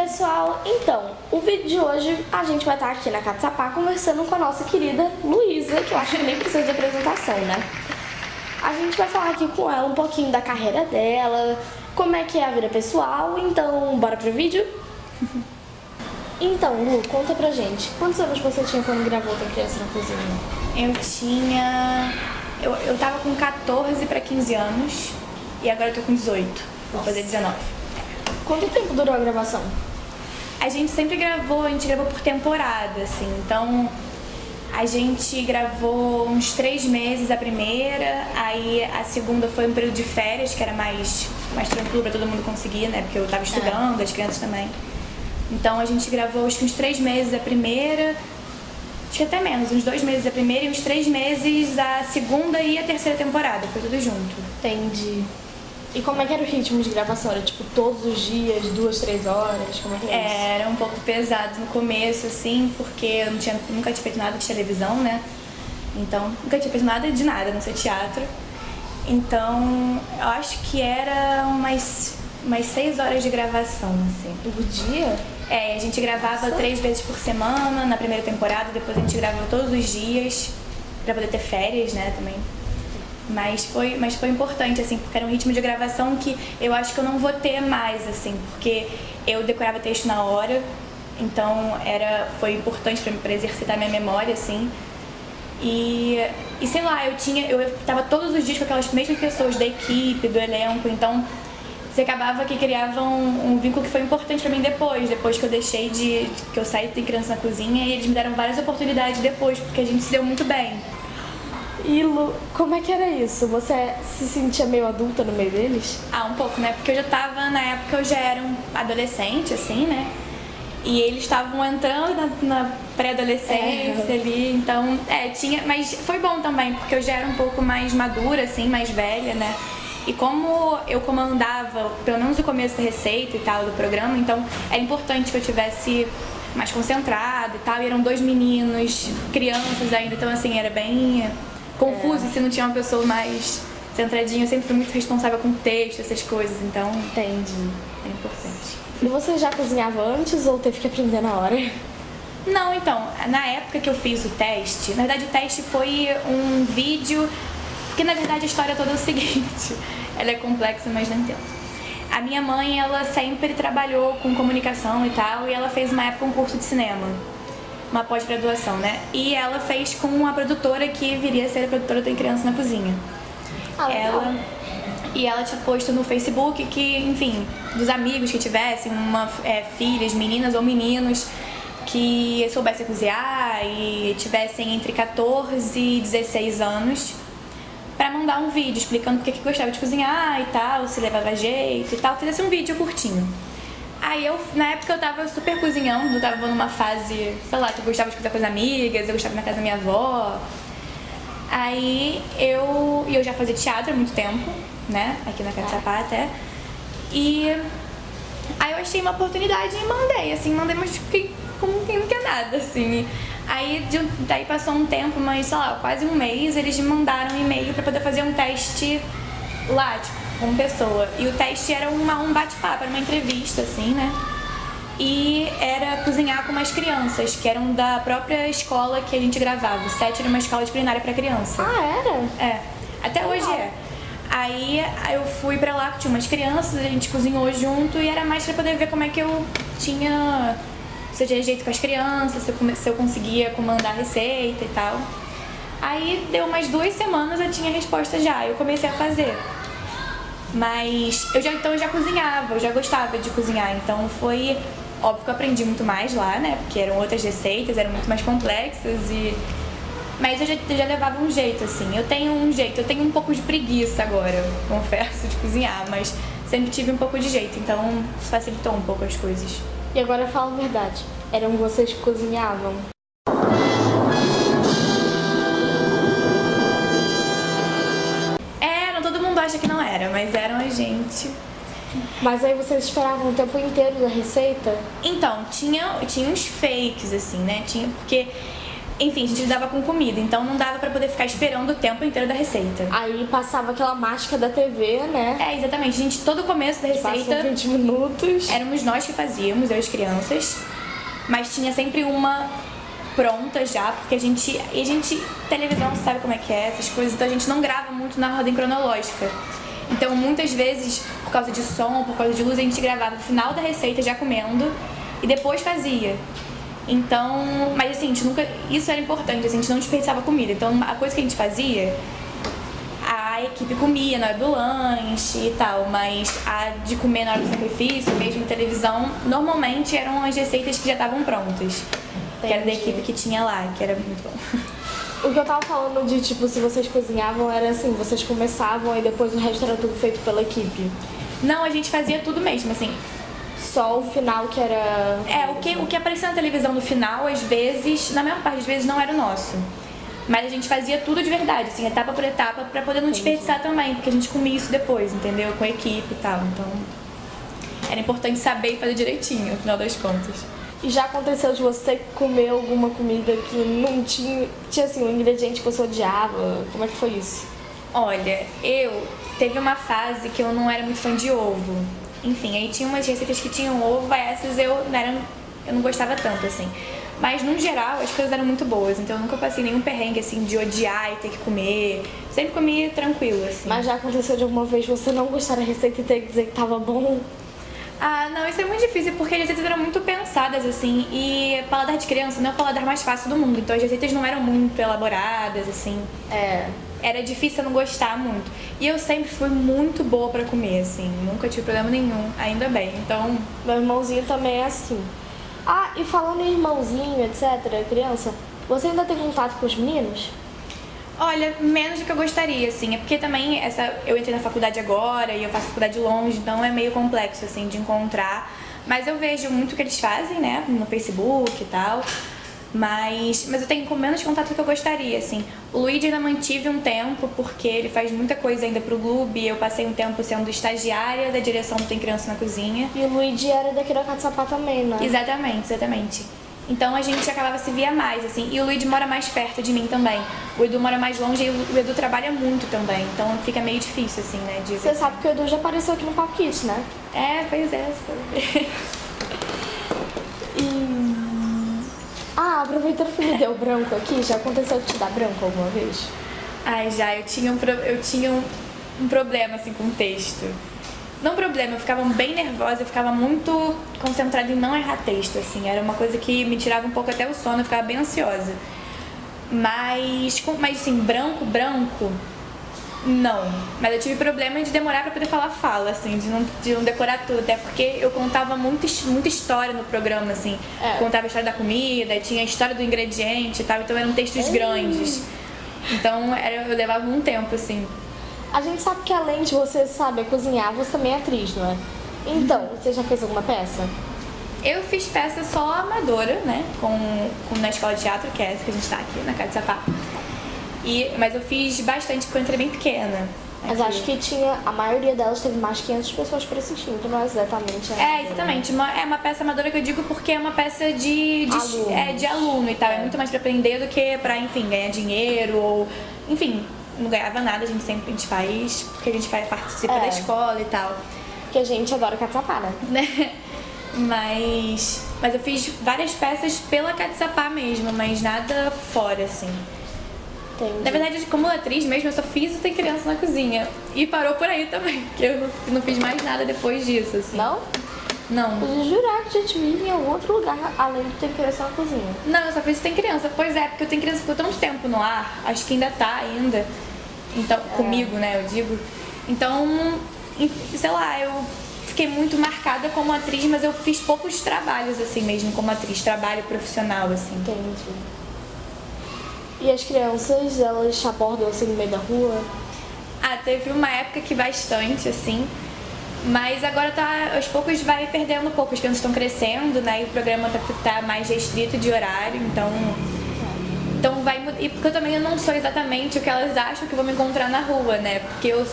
pessoal, então, o vídeo de hoje a gente vai estar aqui na Catsapá conversando com a nossa querida Luísa, que eu acho que nem precisa de apresentação, né? A gente vai falar aqui com ela um pouquinho da carreira dela, como é que é a vida pessoal, então bora pro vídeo? Então, Lu, conta pra gente, quantos anos você tinha quando gravou Tem Criança na Cozinha? Eu tava com 14 para 15 anos e agora eu tô com 18, vou fazer 19. Quanto tempo durou a gravação? A gente gravou por temporada, assim, então a gente gravou uns 3 meses a primeira, aí a segunda foi um período de férias, que era mais tranquilo pra todo mundo conseguir, né, porque eu tava estudando, as crianças também. Então a gente gravou acho que uns 3 meses a primeira, acho que até menos, uns 2 meses a primeira e uns 3 meses a segunda e a terceira temporada, foi tudo junto. Entendi. E como é que era o ritmo de gravação? Era tipo todos os dias, 2, 3 horas? Como é que era isso? Era um pouco pesado no começo, assim, porque eu nunca tinha feito nada de televisão, né? Então, nunca tinha feito nada de nada, não sei teatro. Então, eu acho que era umas 6 horas de gravação, assim. Por dia? A gente gravava 3 vezes por semana na primeira temporada, depois a gente gravava todos os dias, pra poder ter férias, né, também. Mas foi importante, assim, porque era um ritmo de gravação que eu acho que eu não vou ter mais, assim, porque eu decorava texto na hora, então foi importante pra exercitar minha memória, assim. E sei lá, eu tava todos os dias com aquelas mesmas pessoas da equipe, do elenco, então você acabava que criava um vínculo que foi importante pra mim depois que eu deixei que eu saí de Tem Criança na Cozinha, e eles me deram várias oportunidades depois, porque a gente se deu muito bem. E Lu, como é que era isso? Você se sentia meio adulta no meio deles? Um pouco, né? Porque na época eu já era um adolescente, assim, né? E eles estavam entrando na pré-adolescência ali, então, mas foi bom também, porque eu já era um pouco mais madura, assim, mais velha, né? E como eu comandava, pelo menos o começo da receita e tal, do programa, então era importante que eu tivesse mais concentrada e tal, e eram 2 meninos, crianças ainda, então assim, era bem confuso se não tinha uma pessoa mais centradinha. Eu sempre fui muito responsável com texto, essas coisas, então entendi. É importante. E você já cozinhava antes ou teve que aprender na hora? Não, então, na época que eu fiz o teste, na verdade o teste foi um vídeo, porque na verdade a história toda é o seguinte, ela é complexa, mas não entendo. A minha mãe, ela sempre trabalhou com comunicação e tal, e ela fez uma época um curso de cinema, uma pós-graduação, né? E ela fez com uma produtora que viria a ser a produtora Tem Criança na Cozinha. Ela tinha posto no Facebook que, enfim, dos amigos que tivessem filhas, meninas ou meninos que soubessem cozinhar e tivessem entre 14 e 16 anos, pra mandar um vídeo explicando porque que gostava de cozinhar e tal, se levava jeito e tal, fizesse um vídeo curtinho. Aí na época eu tava super cozinhando, eu tava numa fase, sei lá, que eu gostava de cozinhar com as amigas, eu gostava de ir na casa da minha avó. Aí eu já fazia teatro há muito tempo, né, aqui na Catsapá até. E aí eu achei uma oportunidade e mandei, mas como quem não quer nada, assim. Aí daí passou um tempo, mas sei lá, quase um mês, eles me mandaram um e-mail pra poder fazer um teste lá, tipo, com pessoa. E o teste era um bate-papo, era uma entrevista, assim, né? E era cozinhar com umas crianças, que eram da própria escola que a gente gravava. O set era uma escola de culinária pra criança. Era? Até hoje é. Aí eu fui pra lá, que tinha umas crianças, a gente cozinhou junto e era mais pra poder ver como é que eu tinha... se eu tinha jeito com as crianças, se eu conseguia comandar a receita e tal. Aí deu umas 2 semanas, eu tinha a resposta já, eu comecei a fazer. Mas eu já cozinhava, eu já gostava de cozinhar, então foi óbvio que eu aprendi muito mais lá, né? Porque eram outras receitas, eram muito mais complexas mas eu já levava um jeito, assim. Eu tenho um pouco de preguiça agora, confesso, de cozinhar, mas sempre tive um pouco de jeito, então facilitou um pouco as coisas. E agora fala a verdade, eram vocês que cozinhavam? Todo mundo acha que não era, mas eram a gente. Mas aí vocês esperavam o tempo inteiro da receita? Então, tinha uns fakes, assim, né? Porque enfim, a gente lidava com comida, então não dava pra poder ficar esperando o tempo inteiro da receita. Aí passava aquela mágica da TV, né? É, exatamente. A gente, todo o começo da Passam receita, 20 minutos. éramos nós que fazíamos, eu e as crianças, mas tinha sempre uma pronta já, porque a gente, televisão sabe como é que é, essas coisas, então a gente não grava muito na ordem cronológica. Então, muitas vezes, por causa de som, por causa de luz, a gente gravava no final da receita já comendo e depois fazia. Então, mas assim, a gente nunca, isso era importante, assim, a gente não desperdiçava comida. Então, a coisa que a gente fazia, a equipe comia na hora do lanche e tal, mas a de comer na hora do sacrifício, mesmo televisão, normalmente eram as receitas que já estavam prontas. Que era da equipe que tinha lá, que era muito bom. O que eu tava falando de, tipo, se vocês cozinhavam, era assim, vocês começavam e depois o resto era tudo feito pela equipe. Não, a gente fazia tudo mesmo, assim. Só o final que era... É, o que aparecia na televisão no final, às vezes, na maior parte das vezes, não era o nosso. Mas a gente fazia tudo de verdade, assim, etapa por etapa, pra poder não desperdiçar também, porque a gente comia isso depois, entendeu? Com a equipe e tal, então... Era importante saber e fazer direitinho, no final das contas. E já aconteceu de você comer alguma comida que não tinha assim, um ingrediente que você odiava? Como é que foi isso? Olha, teve uma fase que eu não era muito fã de ovo. Enfim, aí tinha umas receitas que tinham ovo, essas eu não gostava tanto, assim. Mas, no geral, as coisas eram muito boas, então eu nunca passei nenhum perrengue, assim, de odiar e ter que comer. Sempre comia tranquilo, assim. Mas já aconteceu de alguma vez você não gostar da receita e ter que dizer que tava bom? Ah, não, isso é muito difícil porque as receitas eram muito pensadas, assim, e paladar de criança não é o paladar mais fácil do mundo, então as receitas não eram muito elaboradas, assim. Era difícil eu não gostar muito. E eu sempre fui muito boa pra comer, assim, nunca tive problema nenhum, ainda bem, então... Meu irmãozinho também é assim. Ah, e falando em irmãozinho, etc., criança, você ainda tem contato com os meninos? Olha, menos do que eu gostaria, assim, é porque também eu entrei na faculdade agora e eu faço faculdade longe, então é meio complexo, assim, de encontrar. Mas eu vejo muito o que eles fazem, né, no Facebook e tal, mas eu tenho com menos contato do que eu gostaria, assim. O Luigi ainda mantive um tempo, porque ele faz muita coisa ainda pro Clube, eu passei um tempo sendo estagiária da direção do Tem Criança na Cozinha. E o Luigi era daqui da Catsapá também, né? Exatamente. Então a gente acabava se via mais, assim. E o Luigi mora mais perto de mim também. O Edu mora mais longe e o Edu trabalha muito também. Então fica meio difícil, assim, né? Você sabe que o Edu já apareceu aqui no Papo Kids, né? É, pois é. Aproveitando que me deu branco aqui, já aconteceu de te dar branco alguma vez? Ai, já. Eu tinha um problema, assim, com o texto. Não problema, eu ficava bem nervosa, eu ficava muito concentrada em não errar texto, assim. Era uma coisa que me tirava um pouco até o sono, eu ficava bem ansiosa. Mas assim, branco, não. Mas eu tive problema de demorar pra poder falar fala, assim, de não decorar tudo. Até porque eu contava muita história no programa, assim. Contava a história da comida, tinha a história do ingrediente e tal, então eram textos grandes. Então eu levava um tempo, assim. A gente sabe que além de você saber cozinhar, você também é atriz, não é? Então, você já fez alguma peça? Eu fiz peça só amadora, né? Na escola de teatro, que é essa que a gente tá aqui, na Catsapá. Mas eu fiz bastante porque eu entrei bem pequena. Mas acho que a maioria delas teve mais de 500 pessoas para assistir, então não é exatamente... exatamente. É uma peça amadora que eu digo porque é uma peça de aluno e tal. É muito mais pra aprender do que pra, enfim, ganhar dinheiro ou... Enfim... Não ganhava nada, a gente faz porque a gente participa da escola e tal. Porque a gente adora Catsapá, né? Mas eu fiz várias peças pela Catsapá mesmo, mas nada fora, assim. Entendi. Na verdade, como atriz mesmo, eu só fiz o Tem Criança na Cozinha. E parou por aí também, porque eu não fiz mais nada depois disso, assim. Não? Não. Eu jurar que a gente vive em algum outro lugar além do Tem Criança na Cozinha. Não, eu só fiz o Tem Criança. Pois é, porque o Tem Criança ficou tanto tempo no ar, acho que ainda tá ainda. Então, comigo, né, eu digo. Então, sei lá, eu fiquei muito marcada como atriz, mas eu fiz poucos trabalhos, assim mesmo, como atriz, trabalho profissional, assim. Entendi. E as crianças, elas te abordam assim no meio da rua? Teve uma época que bastante, assim, mas agora aos poucos vai perdendo um pouco, as crianças estão crescendo, né, e o programa tá mais restrito de horário, então vai mudar. E porque eu também não sou exatamente o que elas acham que vão me encontrar na rua, né? Porque eu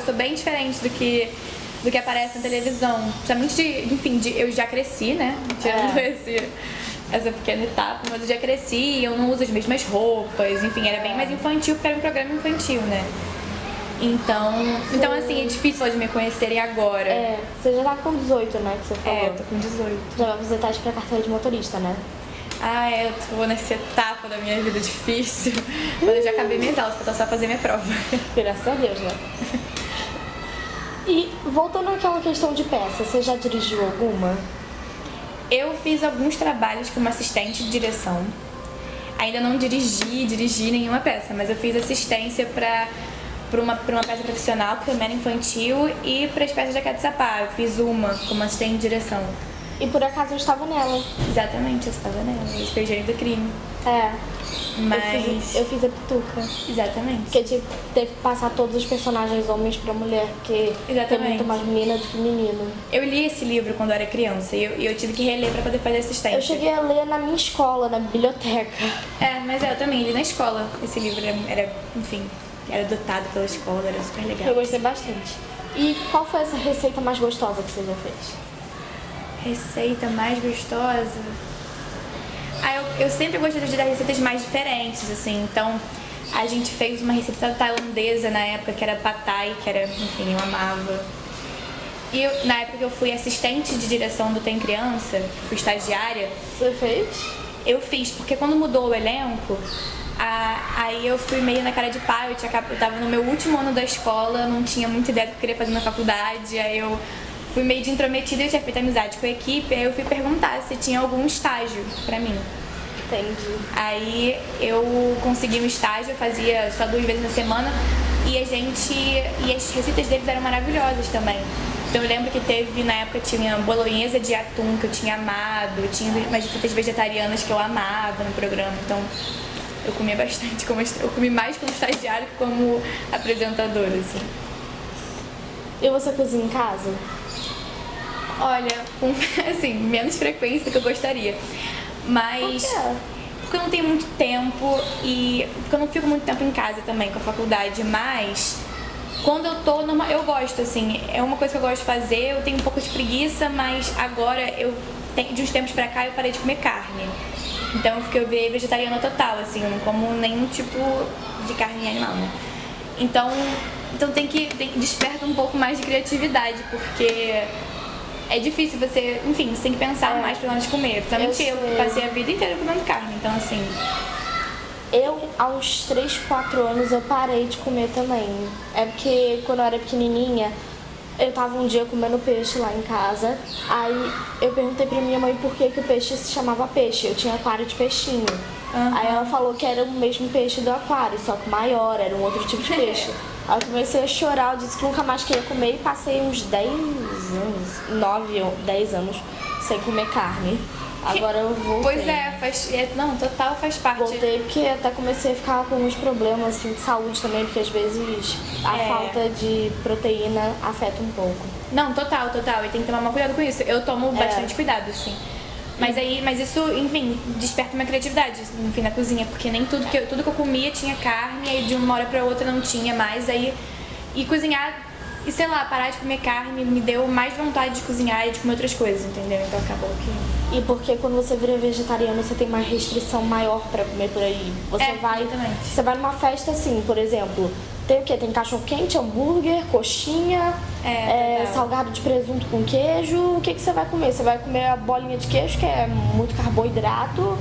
sou bem diferente do que aparece na televisão. Principalmente eu já cresci, né? Tirando essa pequena etapa, mas eu já cresci, eu não uso as mesmas roupas, enfim, era bem mais infantil, porque era um programa infantil, né? Então assim, é difícil elas me conhecerem agora. Você já tá com 18, né, que você falou? Eu tô com 18. Já vai fazer teste pra carteira de motorista, né? Eu tô nessa etapa da minha vida difícil, mas eu já acabei minhas aulas, falta só fazer minha prova. Graças a Deus, né? E voltando àquela questão de peça, você já dirigiu alguma? Eu fiz alguns trabalhos como assistente de direção. Ainda não dirigi nenhuma peça, mas eu fiz assistência para uma peça profissional, que também era infantil, e para as peças da Catsapá. Eu fiz uma como assistente de direção. E por acaso eu estava nela. Exatamente, eu estava nela. Eu fiz Gênio do Crime. Mas Eu fiz a Pituca. Exatamente. Porque teve que passar todos os personagens homens pra mulher, porque tem muito mais menina do que menino. Eu li esse livro quando eu era criança e eu tive que reler pra poder fazer assistência. Eu cheguei a ler na minha escola, na biblioteca. Mas eu também li na escola. Esse livro era adotado pela escola, era super legal. Eu gostei bastante. E qual foi essa receita mais gostosa que você já fez? Receita mais gostosa? Eu sempre gostei de dar receitas mais diferentes, assim. Então, a gente fez uma receita tailandesa na época, que era pad thai, que era, enfim, eu amava. E na época que eu fui assistente de direção do Tem Criança, fui estagiária. Você fez? Eu fiz, porque quando mudou o elenco, aí eu fui meio na cara de pau. Eu tava no meu último ano da escola, não tinha muita ideia do que eu queria fazer na faculdade, aí eu fui meio de intrometida, eu tinha feito amizade com a equipe, aí eu fui perguntar se tinha algum estágio pra mim. Entendi. Aí eu consegui um estágio, eu fazia só 2 vezes na semana e as receitas deles eram maravilhosas também. Então eu lembro que na época tinha bolonhesa de atum que eu tinha amado, tinha umas receitas vegetarianas que eu amava no programa, então eu comia bastante, eu comi mais como estagiário que como apresentadora, assim. E você cozinha em casa? Olha, com assim, menos frequência do que eu gostaria. Mas Por quê? porque eu não tenho muito tempo e porque eu não fico muito tempo em casa também com a faculdade, mas quando eu tô eu gosto, assim, é uma coisa que eu gosto de fazer, eu tenho um pouco de preguiça, mas agora de uns tempos pra cá eu parei de comer carne. Então eu virei vegetariana total, assim, eu não como nenhum tipo de carne animal, né? Então desperta um pouco mais de criatividade, porque é difícil você tem que pensar mais pra onde comer. Principalmente eu que passei a vida inteira comendo carne, então assim. Eu, aos 3, 4 anos, eu parei de comer também. É porque quando eu era pequenininha, eu tava um dia comendo peixe lá em casa. Aí eu perguntei pra minha mãe por que o peixe se chamava peixe. Eu tinha aquário de peixinho. Aí ela falou que era o mesmo peixe do aquário, só que maior, era um outro tipo de peixe. Aí eu comecei a chorar, eu disse que nunca mais queria comer e passei uns 10 anos, 9 ou 10 anos sem comer carne. Agora eu voltei. Pois total faz parte. Voltei porque até comecei a ficar com uns problemas assim, de saúde também, porque às vezes a falta de proteína afeta um pouco. Não, total. E tem que tomar mais cuidado com isso. Eu tomo bastante cuidado, assim. Mas isso, enfim, desperta minha criatividade, enfim, na cozinha, porque nem tudo que eu comia tinha carne, aí de uma hora pra outra não tinha mais, e cozinhar, e sei lá, parar de comer carne me deu mais vontade de cozinhar e de comer outras coisas, entendeu? Então acabou que... E porque quando você vira vegetariano, você tem uma restrição maior pra comer por aí. Você vai numa festa assim, por exemplo, tem o quê? Tem cachorro-quente, hambúrguer, coxinha, salgado de presunto com queijo. O que você vai comer? Você vai comer a bolinha de queijo, que é muito carboidrato,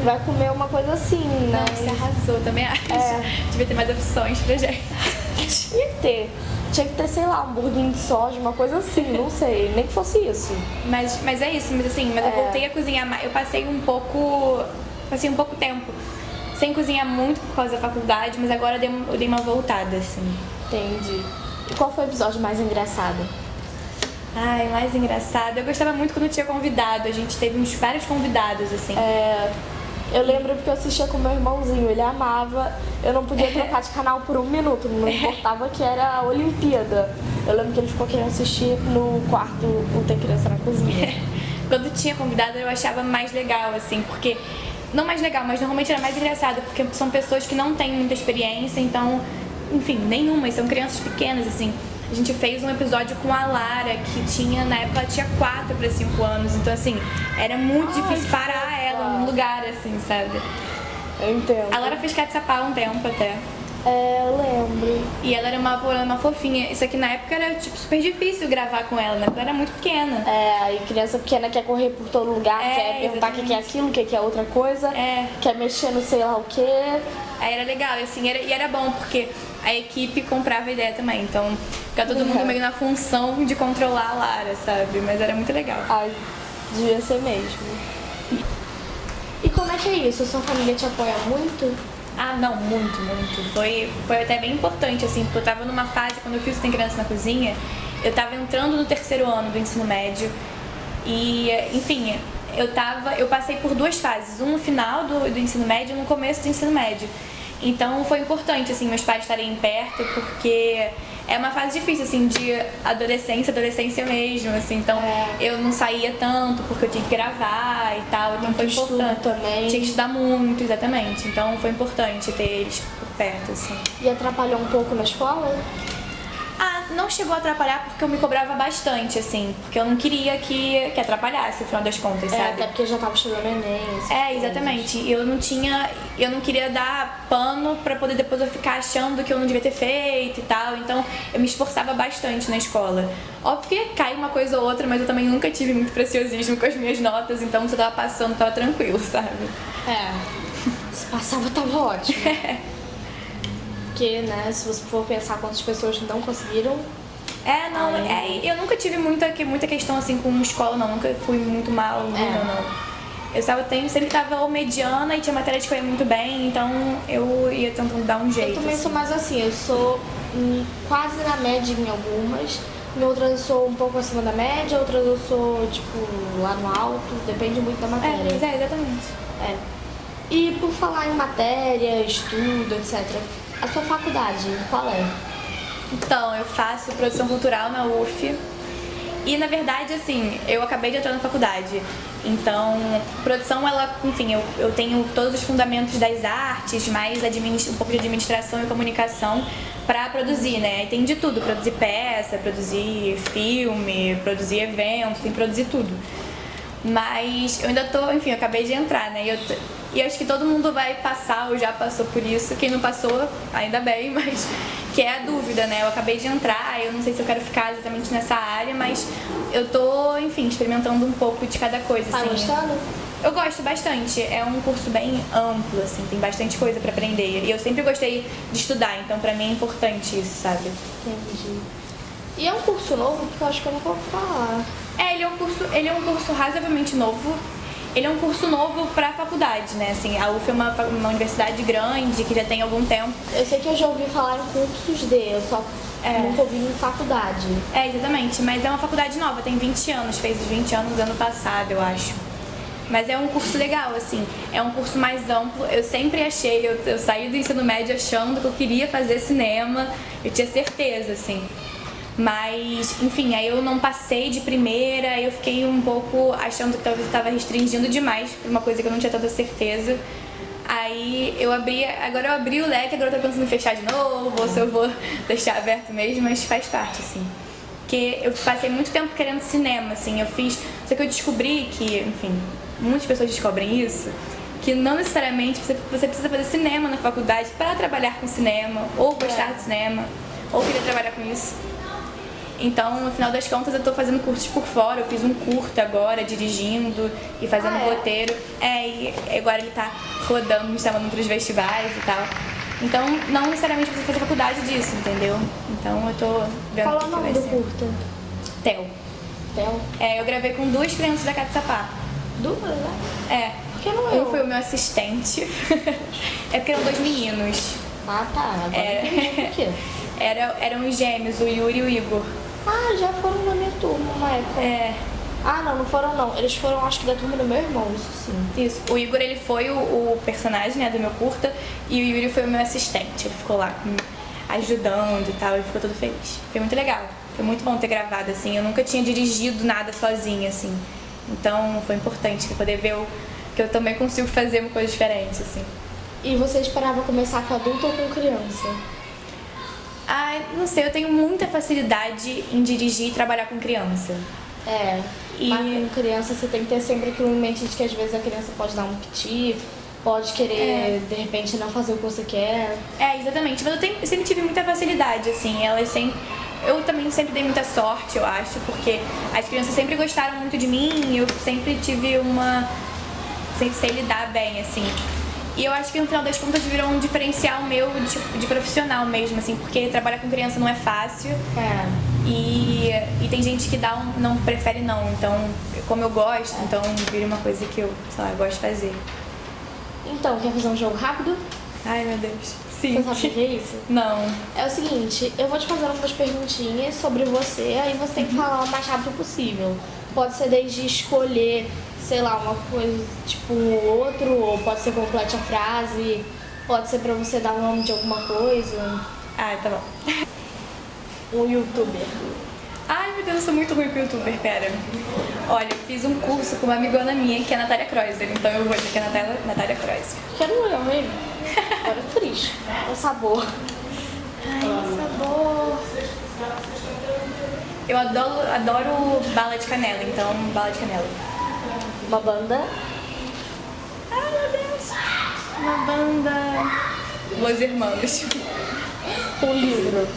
vai comer uma coisa assim, né? Não, você arrasou, também acho. Devia ter mais opções pra gente. Tinha que ter, sei lá, um hambúrguer de soja, uma coisa assim, não sei, nem que fosse isso. Mas é isso, eu voltei a cozinhar mais, eu passei um pouco tempo sem cozinhar muito por causa da faculdade, mas agora eu dei uma voltada, assim. Entendi. E qual foi o episódio mais engraçado? Mais engraçado, eu gostava muito quando tinha convidado, a gente teve vários convidados, assim. Eu lembro porque eu assistia com meu irmãozinho, ele amava. Eu não podia trocar de canal por 1 minuto, não importava que era a Olimpíada. Eu lembro que ele ficou querendo assistir no quarto o Tem Criança na Cozinha. Quando tinha convidado eu achava mais legal, assim, porque... Não mais legal, mas normalmente era mais engraçado, porque são pessoas que não têm muita experiência, então, enfim, nenhuma, e são crianças pequenas, assim. A gente fez um episódio com a Lara, que na época ela tinha 4 para 5 anos, então assim, era muito difícil parar ela num lugar, assim, sabe? Eu entendo. A Laura fez catsapá um tempo até. É, eu lembro. E ela era uma fofinha. Isso aqui na época era, tipo, super difícil gravar com ela, né? Porque ela era muito pequena. É, aí criança pequena quer correr por todo lugar, quer perguntar o que é aquilo, o que é outra coisa, quer mexer no sei lá o quê. Aí era legal, assim, e era bom, porque a equipe comprava a ideia também. Então, ficava todo mundo meio na função de controlar a Lara, sabe? Mas era muito legal. Ai, devia ser mesmo. E como é que é isso? Sua família te apoia muito? Ah, não, muito, muito. Foi até bem importante, assim, porque eu tava numa fase, quando eu fiz Tem Criança na Cozinha, eu tava entrando no 3º ano do ensino médio e, enfim, eu passei por 2 fases, um no final do ensino médio e um no começo do ensino médio. Então foi importante, assim, meus pais estarem perto, porque é uma fase difícil, assim, de adolescência mesmo, assim. Então eu não saía tanto, porque eu tinha que gravar e tal, então foi importante. Também. Tinha que estudar muito, exatamente. Então foi importante ter eles por perto, assim. E atrapalhou um pouco na escola? Ah, não chegou a atrapalhar porque eu me cobrava bastante, assim, porque eu não queria que atrapalhasse, no final das contas, sabe? Até porque já tava chegando o Enem. Exatamente. Eu não queria dar pano pra poder depois eu ficar achando que eu não devia ter feito e tal, então eu me esforçava bastante na escola. Óbvio que cai uma coisa ou outra, mas eu também nunca tive muito preciosismo com as minhas notas, então se eu tava passando, tava tranquilo, sabe? Se passava, tava ótimo. Porque, né, se você for pensar quantas pessoas não conseguiram... Eu nunca tive muita questão assim com escola, não. Nunca fui muito mal, não. Eu sempre tava ou mediana e tinha matéria de que eu ia muito bem, então eu ia tentando dar um jeito. Eu também assim. sou mais assim, eu sou quase na média em algumas, em outras eu sou um pouco acima da média, outras eu sou, tipo, lá no alto, depende muito da matéria. Exatamente. E por falar em matéria, estudo, etc., a sua faculdade, qual é? Então, eu faço produção cultural na UF. E, na verdade, assim, eu acabei de entrar na faculdade. Então, produção, enfim, eu tenho todos os fundamentos das artes, mais um pouco de administração e comunicação pra produzir, né? Aí tem de tudo, produzir peça, produzir filme, produzir evento, tem que produzir tudo. Mas eu ainda enfim, eu acabei de entrar, né? E acho que todo mundo vai passar ou já passou por isso. Quem não passou, ainda bem, mas que é a dúvida, né? Eu acabei de entrar, eu não sei se eu quero ficar exatamente nessa área, mas eu tô, enfim, experimentando um pouco de cada coisa, Tá gostando? Eu gosto bastante, é um curso bem amplo, assim, tem bastante coisa pra aprender. E eu sempre gostei de estudar, então pra mim é importante isso, sabe? Entendi. E é um curso novo? Porque eu acho que eu nunca ouvi falar. Ele é um curso razoavelmente novo. Ele é um curso novo pra faculdade, né? Assim, a UF é uma universidade grande, que já tem algum tempo. Eu sei que eu já ouvi falar em cursos eu só nunca ouvi em faculdade. Exatamente, mas é uma faculdade nova, tem 20 anos, fez os 20 anos ano passado, eu acho. Mas é um curso legal, assim, é um curso mais amplo. Eu sempre achei, eu saí do ensino médio achando que eu queria fazer cinema, eu tinha certeza, assim. Mas, enfim, aí eu não passei de primeira, aí eu fiquei um pouco achando que talvez eu estava restringindo demais por uma coisa que eu não tinha tanta certeza. Aí agora eu abri o leque, agora eu tô pensando em fechar de novo, ou se eu vou deixar aberto mesmo, mas faz parte, assim. Porque eu passei muito tempo querendo cinema, assim, só que eu descobri que, enfim, muitas pessoas descobrem isso, que não necessariamente você precisa fazer cinema na faculdade para trabalhar com cinema, ou gostar de cinema, ou querer trabalhar com isso. Então, no final das contas, eu tô fazendo cursos por fora. Eu fiz um curta agora, dirigindo e fazendo roteiro. E agora ele tá rodando, me chamando para os festivais e tal. Então, não necessariamente precisa fazer faculdade disso, entendeu? Então, eu tô vendo Qual é o nome do curta? Theo. Eu gravei com 2 crianças da Catsapá. 2, né? Por que não eu? Um foi o meu assistente. É porque eram 2 meninos. Ah, tá. Agora entendi por quê. Eram os gêmeos, o Yuri e o Igor. Ah, já foram na minha turma uma época. Ah, não foram não. Eles foram, acho que da turma do meu irmão, isso sim. Isso. O Igor, ele foi o personagem, né, do meu curta, e o Yuri foi o meu assistente. Ele ficou lá ajudando e tal, ele ficou todo feliz. Foi muito legal. Foi muito bom ter gravado, assim. Eu nunca tinha dirigido nada sozinha, assim. Então, foi importante poder ver que eu também consigo fazer uma coisa diferente, assim. E você esperava começar com adulto ou com criança? Não sei, eu tenho muita facilidade em dirigir e trabalhar com criança. Mas com criança você tem que ter sempre aquilo em mente de que às vezes a criança pode dar um piti, pode querer, de repente, não fazer o que você quer. Exatamente. Mas eu sempre tive muita facilidade, assim. Eu também sempre dei muita sorte, eu acho, porque as crianças sempre gostaram muito de mim e eu sempre tive sempre sei lidar bem, assim. E eu acho que no final das contas virou um diferencial meu de profissional mesmo, assim, porque trabalhar com criança não é fácil. E tem gente que não prefere não. Então, como eu gosto, então vira uma coisa que eu, sei lá, gosto de fazer. Então, quer fazer um jogo rápido? Ai, meu Deus. Sim. Você sabe o que é isso? Não. É o seguinte, eu vou te fazer algumas perguntinhas sobre você, aí você tem que falar o mais rápido possível. Pode ser desde escolher, sei lá, uma coisa tipo um outro, ou pode ser complete a frase, pode ser pra você dar o nome de alguma coisa. Ah, tá bom. Um youtuber. Ai, meu Deus, eu sou muito ruim com youtuber, pera. Olha, eu fiz um curso com uma amigona minha, que é a Natália Kreuzer, então eu vou dizer que é a Natália Kreuzer. Quero eu, hein? Agora triste. O sabor. Ai, o sabor. Eu adoro bala de canela, então bala de canela. Uma banda. Ai, meu Deus. Uma banda... Los Hermanos. Um livro.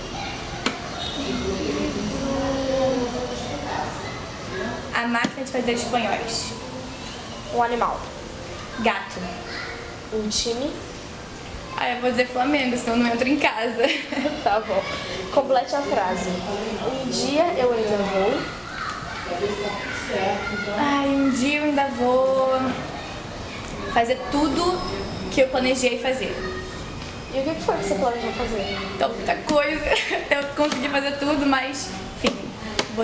A Máquina de Fazer Espanhóis. Um animal. Gato. Um time. Ah, eu vou dizer Flamengo, senão eu não entro em casa. Tá bom. Complete a frase. Um dia eu ainda vou. Ai, um dia eu ainda vou fazer tudo que eu planejei fazer. E o que foi que você planejou fazer? Então, muita coisa. Eu consegui fazer tudo, mas, enfim,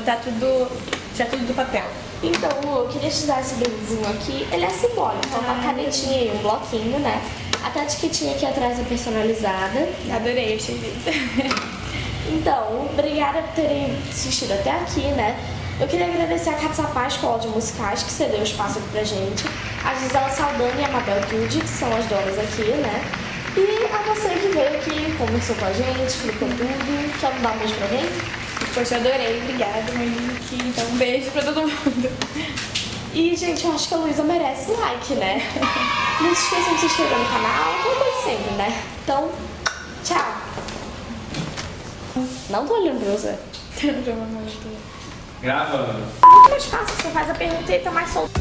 tirar tudo do papel. Então, Lu, eu queria te dar esse brindezinho aqui. Ele é simbólico, então uma canetinha e um bloquinho, né? Até a etiquetinha aqui atrás é personalizada. Adorei, achei lindo. Então, obrigada por terem assistido até aqui, né? Eu queria agradecer a Catsapá Escola de Musicais, que cedeu o espaço aqui pra gente. A Gisela Saldana e a Mabel Tude, que são as donas aqui, né? E a você que veio aqui, conversou com a gente, explicou tudo. Quer dar um beijo pra alguém? Poxa, eu adorei. Obrigada, Monique. Então, um beijo pra todo mundo. E, gente, eu acho que a Luísa merece like, né? Não se esqueçam de se inscrever no canal, aquela coisa sempre, né? Então, tchau! Não tô olhando pra você. Gravando. Muito mais fácil, você faz a pergunta e tá mais solto.